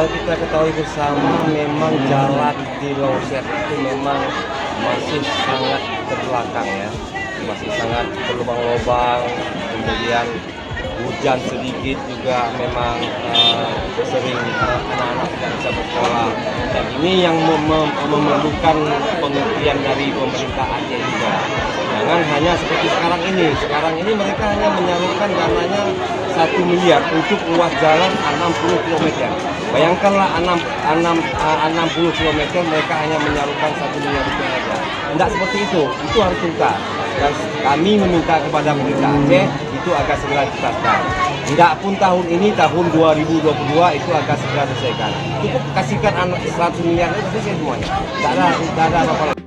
kita ketahui bersama memang jalan di Longset itu memang masih sangat terbelakang ya, masih sangat berlubang-lubang, kemudian hujan sedikit juga memang sering anak-anak tidak bisa bersekolah, dan ini yang memerlukan pengertian dari pemerintah Aceh juga. Jangan hanya seperti sekarang ini mereka hanya menyalurkan dananya 1 miliar untuk ruas jalan 60 km. Bayangkanlah 60 km mereka hanya menyalurkan 1 miliar rupiah saja. Tidak seperti itu harus tuntas. Dan kami meminta kepada pemerintah Aceh itu agar segera dituntaskan. Tidak pun tahun ini, tahun 2022 itu agar segera diselesaikan. Cukup kasihkan 100 miliar itu selesai semuanya. Tidak ada apa-apa lagi.